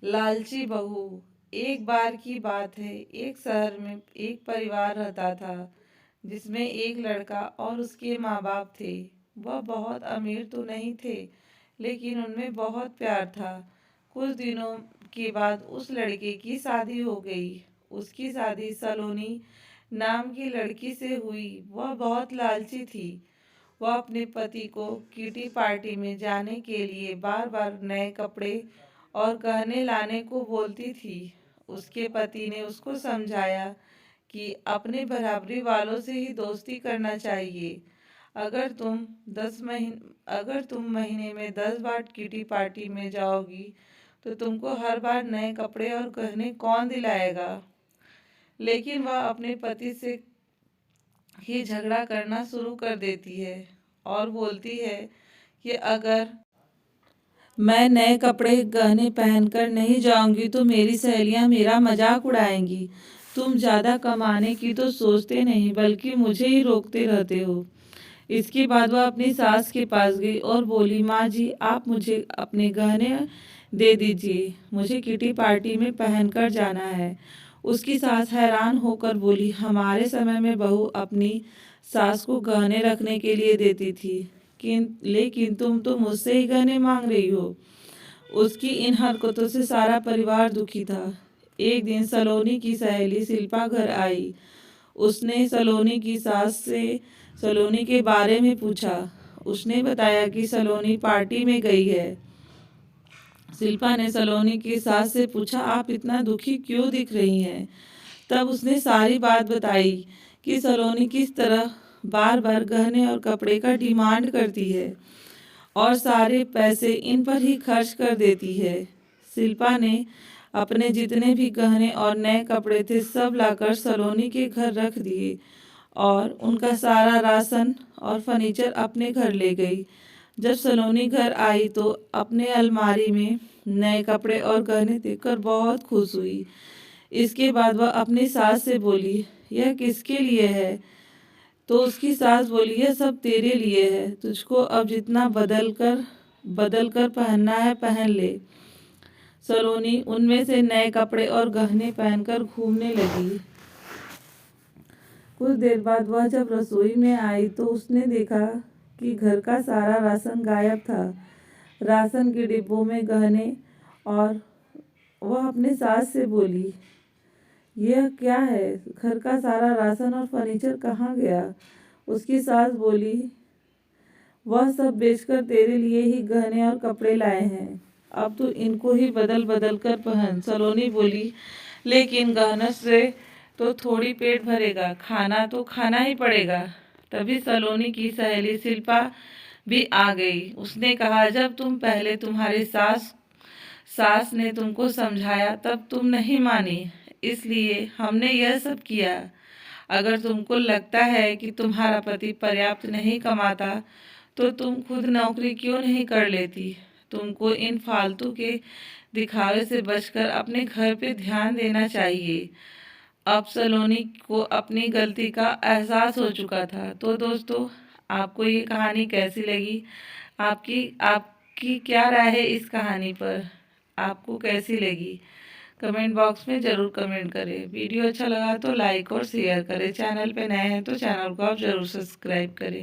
लालची बहू। एक बार की बात है, एक शहर में एक परिवार रहता था जिसमें एक लड़का और उसके माँ बाप थे। वह बहुत अमीर तो नहीं थे, लेकिन उनमें बहुत प्यार था। कुछ दिनों के बाद उस लड़के की शादी हो गई। उसकी शादी सलोनी नाम की लड़की से हुई। वह बहुत लालची थी। वह अपने पति को किटी पार्टी में जाने के लिए बार बार नए कपड़े और गहने लाने को बोलती थी। उसके पति ने उसको समझाया कि अपने बराबरी वालों से ही दोस्ती करना चाहिए। अगर तुम 10 महीने में 10 बार किटी पार्टी में जाओगी तो तुमको हर बार नए कपड़े और गहने कौन दिलाएगा। लेकिन वह अपने पति से ही झगड़ा करना शुरू कर देती है और बोलती है कि अगर मैं नए कपड़े गहने पहनकर नहीं जाऊंगी तो मेरी सहेलियां मेरा मजाक उड़ाएंगी। तुम ज्यादा कमाने की तो सोचते नहीं, बल्कि मुझे ही रोकते रहते हो। इसके बाद वह अपनी सास के पास गई और बोली, माँ जी, आप मुझे अपने गहने दे दीजिए, मुझे किटी पार्टी में पहनकर जाना है। उसकी सास हैरान होकर बोली, हमारे समय में बहू अपनी सास को गहने रखने के लिए देती थी, लेकिन तुम तो मुझसे ही गहने मांग रही हो। उसकी इन हरकतों से सारा परिवार दुखी था। एक दिन सलोनी की सहेली शिल्पा घर आई। उसने सलोनी की सास से सलोनी के बारे में पूछा। उसने बताया कि सलोनी पार्टी में गई है। शिल्पा ने सलोनी की सास से पूछा, आप इतना दुखी क्यों दिख रही हैं? तब उसने सारी बात बताई कि सलोनी किस तरह बार बार गहने और कपड़े का डिमांड करती है और सारे पैसे इन पर ही खर्च कर देती है। शिल्पा ने अपने जितने भी गहने और नए कपड़े थे सब लाकर सलोनी के घर रख दिए और उनका सारा राशन और फर्नीचर अपने घर ले गई। जब सलोनी घर आई तो अपने अलमारी में नए कपड़े और गहने देखकर बहुत खुश हुई। इसके बाद वह अपनी सास से बोली, यह किसके लिए है? तो उसकी सास बोली, यह सब तेरे लिए है, तुझको अब जितना बदल कर पहनना है पहन ले। सलोनी उनमें से नए कपड़े और गहने पहनकर घूमने लगी। कुछ देर बाद वह जब रसोई में आई तो उसने देखा कि घर का सारा राशन गायब था। राशन के डिब्बों में गहने, और वह अपने सास से बोली, यह क्या है? घर का सारा राशन और फर्नीचर कहाँ गया? उसकी सास बोली, वह सब बेचकर तेरे लिए ही गहने और कपड़े लाए हैं, अब तो इनको ही बदल बदल कर पहन। सलोनी बोली, लेकिन गहनों से तो थोड़ी पेट भरेगा, खाना तो खाना ही पड़ेगा। तभी सलोनी की सहेली शिल्पा भी आ गई। उसने कहा, जब पहले तुम्हारी सास ने तुमको समझाया तब तुम नहीं मानी, इसलिए हमने यह सब किया। अगर तुमको लगता है कि तुम्हारा पति पर्याप्त नहीं कमाता तो तुम खुद नौकरी क्यों नहीं कर लेती? तुमको इन फालतू के दिखावे से बचकर अपने घर पे ध्यान देना चाहिए। अब सलोनी को अपनी गलती का एहसास हो चुका था। तो दोस्तों, आपको ये कहानी कैसी लगी? आपकी आपकी क्या राय है इस कहानी पर? आपको कैसी लगी? कमेंट बॉक्स में ज़रूर कमेंट करें। वीडियो अच्छा लगा तो लाइक और शेयर करें। चैनल पे नए हैं तो चैनल को आप ज़रूर सब्सक्राइब करें।